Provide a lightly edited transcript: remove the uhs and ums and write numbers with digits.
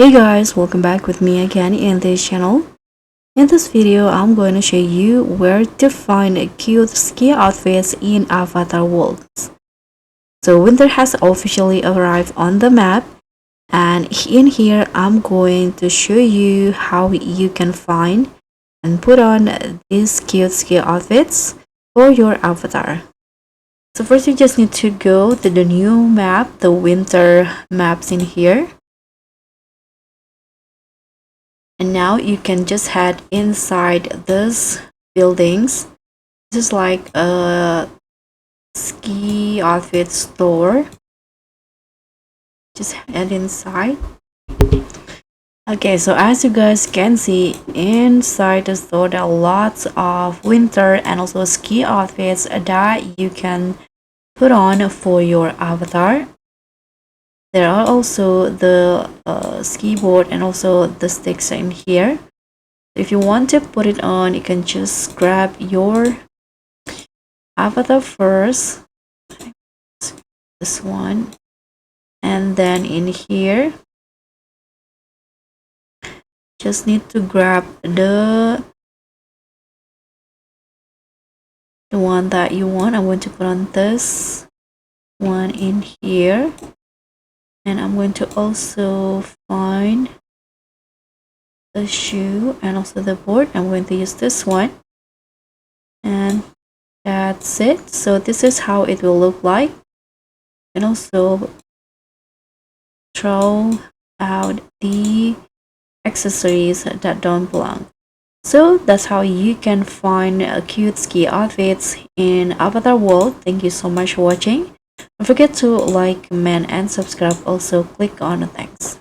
Hey guys, welcome back with me again in this channel. In this video, I'm going to show you where to find cute ski outfits in Avatar worlds. So winter has officially arrived on the map, and in here I'm going to show you how you can find and put on these cute ski outfits for your avatar. So first you just need to go to the new map, the winter maps in here. And now you can just head inside these buildings. This is like a ski outfit store. Just head inside. Okay, so as you guys can see, inside the store there are lots of winter and also ski outfits that you can put on for your avatar. There are also the ski board and also the sticks in here. If you want to put it on, you can just grab your avatar first, this one, and then in here just need to grab the one that you want. I'm going to put on this one in here, and I'm going to also find the shoe and also the board. I'm going to use this one, and that's it. So this is how it will look like. And also throw out the accessories that don't belong. So that's how you can find cute ski outfits in Avatar World. Thank you so much for watching. Don't forget to like, comment, and subscribe. Also click on the thanks.